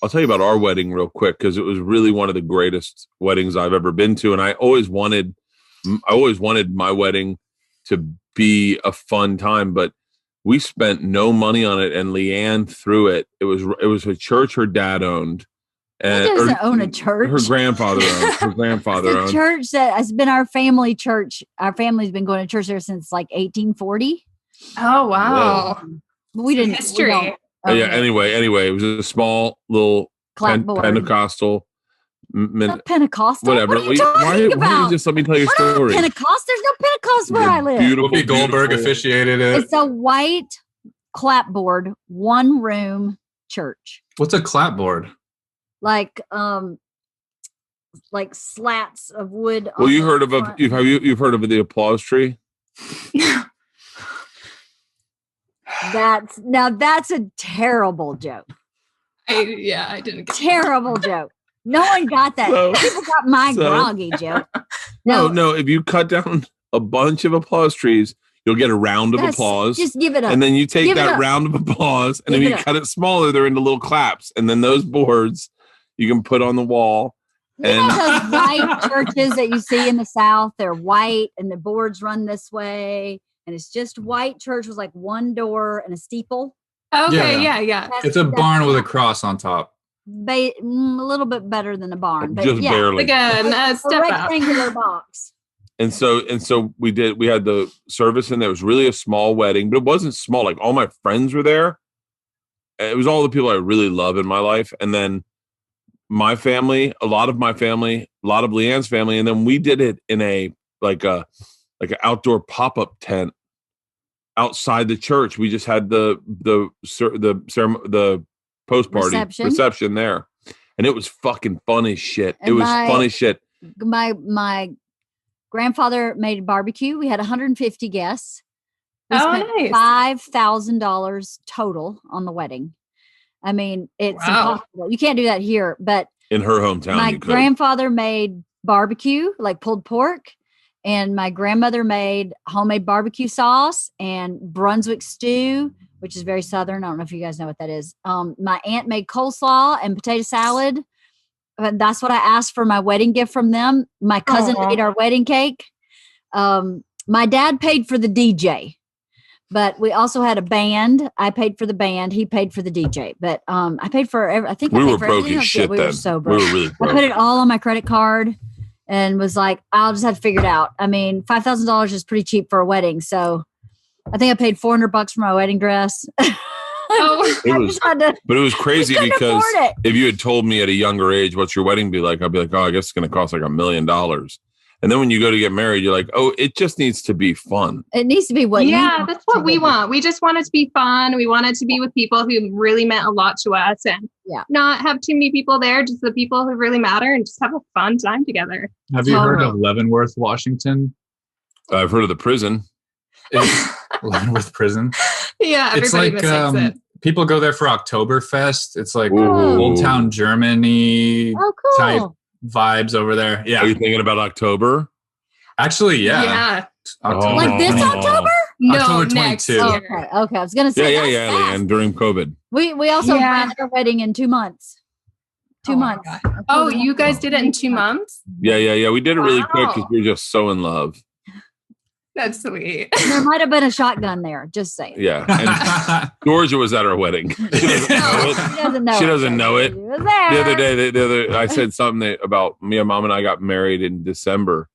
I'll tell you about our wedding real quick because it was really one of the greatest weddings I've ever been to, and I always wanted my wedding to be a fun time, but we spent no money on it, and Leanne threw it. It was a church her dad owned. And he doesn't own a church. Her grandfather owned. Her grandfather owned. Church that has been our family church. Our family's been going to church there since like 1840. Oh wow! We didn't history. Yeah. Anyway, it was a small little Pentecostal. Pentecostal. Whatever. What are you talking about? Why don't you just let me tell you a story? Pentecost. There's no Pentecost where I live. Beautiful. Goldberg officiated it. It's a white clapboard, one room church. What's a clapboard? Like slats of wood. Well, you've heard of the applause tree? That's a terrible joke. I didn't get terrible joke. No one got that. People got my groggy joke. No. If you cut down a bunch of applause trees, you'll get a round of applause. Just give it up. And then you take that round of applause, and then you cut it smaller, they're into little claps. And then those boards you can put on the wall. You know those white churches that you see in the South? They're white, and the boards run this way. And it's just white church with like one door and a steeple. Okay, yeah. It's a barn with a cross on top. A little bit better than a barn, but just barely. Again, a rectangular box. And so we had the service, and there was really a small wedding, but it wasn't small. Like all my friends were there. It was all the people I really love in my life, and then my family, a lot of Leanne's family, and then we did it in a like an outdoor pop-up tent outside the church. We just had the post party reception there, and it was fucking fun as shit. And it was fun as shit. My grandfather made barbecue. We had 150 guests. We spent nice. $5,000 total on the wedding. I mean, it's impossible. You can't do that here, but in her hometown, my grandfather made barbecue, like pulled pork, and my grandmother made homemade barbecue sauce and Brunswick stew, which is very Southern. I don't know if you guys know what that is. My aunt made coleslaw and potato salad. That's what I asked for my wedding gift from them. My cousin made our wedding cake. My dad paid for the DJ, but we also had a band. I paid for the band. He paid for the DJ, but I paid for everything. We were broke as shit then. We were so broke. We were really broke. I put it all on my credit card and was like, I'll just have to figure it out. I mean, $5,000 is pretty cheap for a wedding. So I think I paid $400 for my wedding dress. But it was crazy because if you had told me at a younger age, what's your wedding be like? I'd be like, I guess it's going to cost like $1 million. And then when you go to get married, you're like, it just needs to be fun. It needs to be that's what we want. We just want it to be fun. We want it to be with people who really meant a lot to us and not have too many people there, just the people who really matter and just have a fun time together. Have you heard of Leavenworth, Washington? I've heard of the prison. Leavenworth Prison. Yeah, it's everybody mistakes it. People go there for Oktoberfest. It's like Old Town Germany type vibes over there. Yeah. Are you thinking about October? Actually, yeah. October. Like this October? No, October 22. next year. Okay. I was going to say. Yeah, Leanne, during COVID. We also planned our wedding in 2 months. 2 months. Oh, you guys did it in 2 months? Yeah. We did it really quick because we were just so in love. That's sweet. There might have been a shotgun there. Just saying. Yeah. And Georgia was at our wedding. She doesn't know it. The other day, I said something about me and Mom and I got married in December,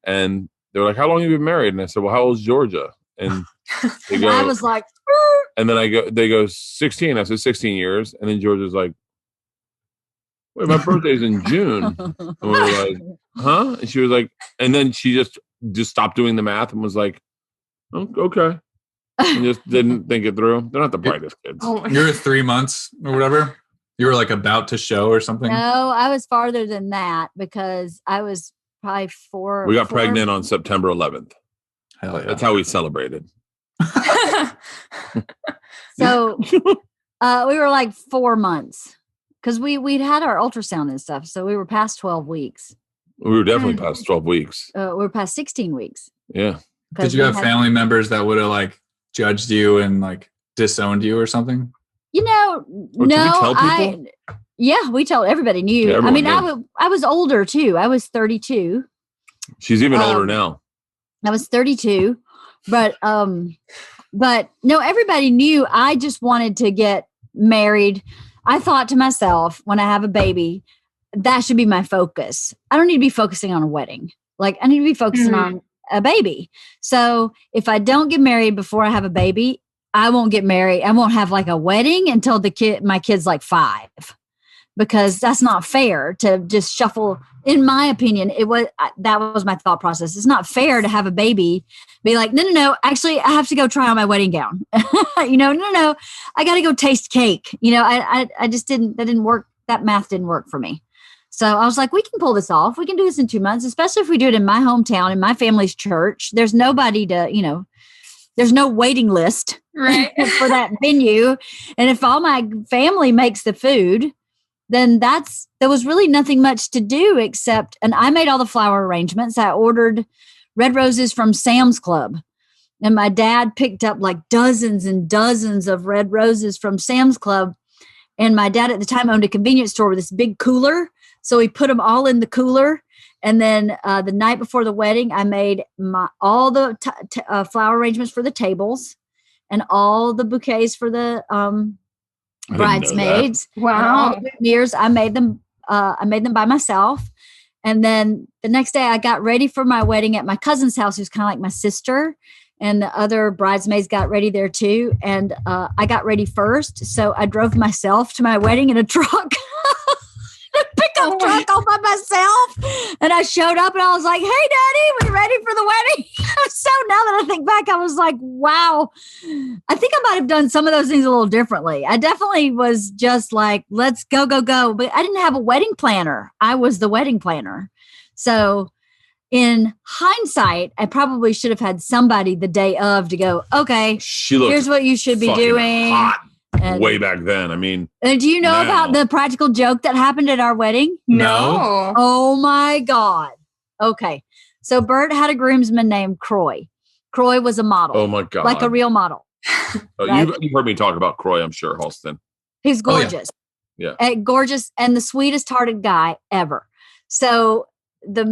and they were like, "How long have you been married?" And I said, "Well, how old is Georgia?" And they go, I was like, and then they go 16. I said 16 years, and then Georgia's like, "Wait, my birthday's in June." And we were like, "Huh?" And she was like, and then she just stopped doing the math and was like, "Oh, okay." And just didn't think it through. They're not the brightest kids. You're 3 months or whatever. You were like about to show or something. No, I was farther than that because I was probably 4. We got pregnant on September 11th. Hell yeah. That's how we celebrated. So we were like 4 months because we'd had our ultrasound and stuff. So we were past 12 weeks. We were definitely past 12 weeks. We were past 16 weeks. Yeah. Did you have family members that would have like judged you and like disowned you or something? No. Yeah, we told everybody knew. Yeah, I mean, knew. I was older too. I was 32. She's even older now. I was 32, but no, everybody knew. I just wanted to get married. I thought to myself, when I have a baby, that should be my focus. I don't need to be focusing on a wedding. Like, I need to be focusing on a baby. So if I don't get married before I have a baby, I won't get married. I won't have like a wedding until my kid's like 5, because that's not fair to just shuffle. In my opinion, that was my thought process. It's not fair to have a baby be like, no, actually I have to go try on my wedding gown. No, I got to go taste cake. I just that didn't work. That math didn't work for me. So I was like, we can pull this off. We can do this in 2 months, especially if we do it in my hometown, in my family's church. There's nobody to, there's no waiting list right. for that venue. And if all my family makes the food, then there was really nothing much to do except, and I made all the flower arrangements. I ordered red roses from Sam's Club, and my dad picked up like dozens and dozens of red roses from Sam's Club. And my dad at the time owned a convenience store with this big cooler. So we put them all in the cooler. And then the night before the wedding, I made all the flower arrangements for the tables and all the bouquets for the bridesmaids. Wow. All the boutonnieres, I made them by myself. And then the next day I got ready for my wedding at my cousin's house, who's kind of like my sister. And the other bridesmaids got ready there too. And I got ready first. So I drove myself to my wedding in a truck. Pickup truck all by myself. And I showed up and I was like, hey, Daddy, we ready for the wedding? So now that I think back, I was like, wow, I think I might have done some of those things a little differently. I definitely was just like, let's go. But I didn't have a wedding planner. I was the wedding planner. So in hindsight, I probably should have had somebody the day of to go, okay, here's what you should be doing. Hot. And way back then. I mean, do you know about the practical joke that happened at our wedding? No. Oh my God. Okay. So Bert had a groomsman named Croy. Croy was a model. Oh my God. Like a real model. Right? You've heard me talk about Croy, I'm sure, Halston. He's gorgeous. Yeah. Gorgeous and the sweetest hearted guy ever. So they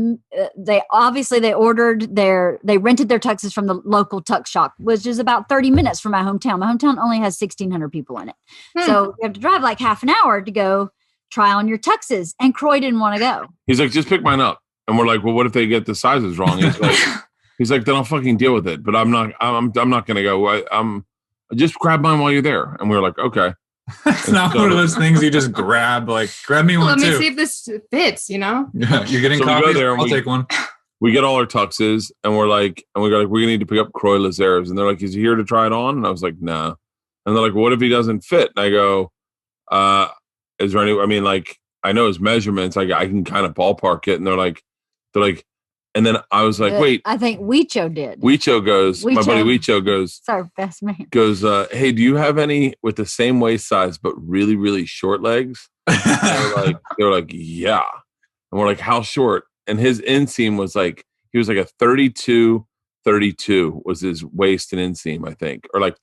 rented their tuxes from the local tux shop, which is about 30 minutes from my hometown. My hometown only has 1,600 people in it. So you have to drive like half an hour to go try on your tuxes. And Croy didn't want to go. He's like, just pick mine up. And we're like, well, what if they get the sizes wrong? He's like, then I'll fucking deal with it. But I'm not going to go. Just grab mine while you're there. And we were like, okay. It's not one of those things you just grab me one too. Let me see if this fits, Yeah, you're getting coffee. I'll take one. We get all our tuxes and we're like, we're going to need to pick up Croy Lazares. And they're like, is he here to try it on? And I was like, nah. And they're like, what if he doesn't fit? And I go, is there any, I mean, like, I know his measurements. I can kind of ballpark it. And they're like, and then I was like, wait. I think Weecho did. Weecho goes, my buddy Weecho goes. It's our best man. Goes, hey, do you have any with the same waist size but really, really short legs? They were like, yeah. And we're like, how short? And his inseam was like, he was like a 32 was his waist and inseam, I think. Or like,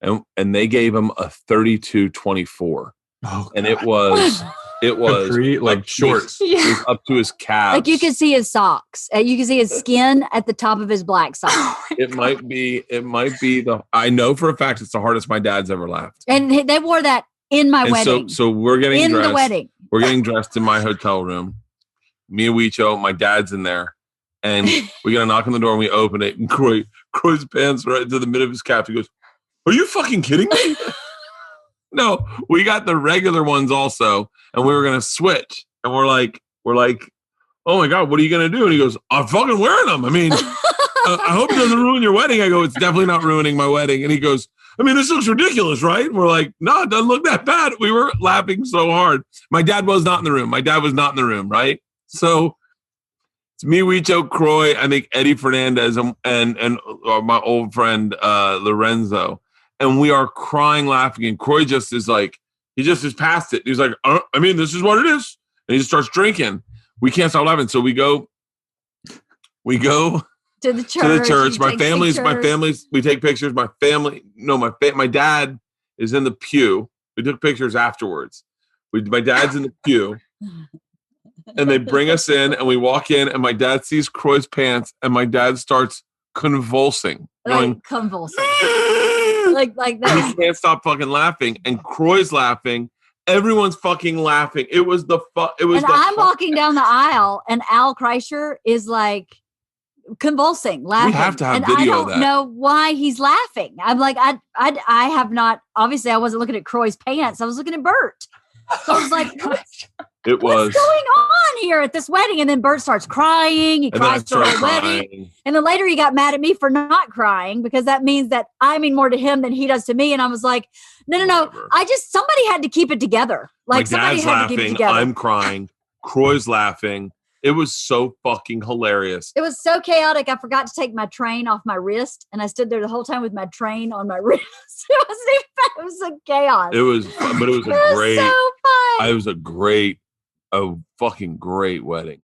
and they gave him a 32-24. Oh, and it was like short. It was up to his calves. Like you could see his socks. You could see his skin at the top of his black socks. It might be I know for a fact it's the hardest my dad's ever laughed. And they wore that in my wedding. So we're getting in dressed. The wedding. We're getting dressed in my hotel room. Me and Weecho, my dad's in there. And we got a knock on the door and we open it. And Croy's pants right to the mid of his calf. He goes, are you fucking kidding me? No, we got the regular ones also, and we were gonna switch. And we're like, oh my God, what are you gonna do? And he goes, I'm fucking wearing them. I mean, I hope it doesn't ruin your wedding. I go, it's definitely not ruining my wedding. And he goes, I mean, this looks ridiculous, right? And we're like, no, it doesn't look that bad. We were laughing so hard. My dad was not in the room. Right? So it's me, Weecho, Croy, I think Eddie Fernandez, and my old friend Lorenzo. And we are crying, laughing. And Croy just is like, he just is past it. He's like, I mean, this is what it is. And he just starts drinking. We can't stop laughing. So we go to to the church. To the church. My family's. We take pictures. My family. No, my dad is in the pew. We took pictures afterwards. My dad's in the pew, and they bring us in, and we walk in, and my dad sees Croy's pants, and my dad starts convulsing, convulsing, like that. He can't stop fucking laughing, and Croy's laughing. Everyone's fucking laughing. It was the fuck. It was. And I'm walking down the aisle, and Al Kreischer is like convulsing, laughing. We have to have and video I don't of that. know why he's laughing. I'm like, I have not. Obviously, I wasn't looking at Croy's pants. I was looking at Bert. So I was like, what's going on here at this wedding? And then Bert starts crying. He cries for the wedding. And then later he got mad at me for not crying because that means that I mean more to him than he does to me. And I was like, no. Somebody had to keep it together. Like somebody had to keep it together. I'm crying. Croy's laughing. It was so fucking hilarious. It was so chaotic. I forgot to take my train off my wrist, and I stood there the whole time with my train on my wrist. It was a chaos. It was, but it was so fun. It was a fucking great wedding.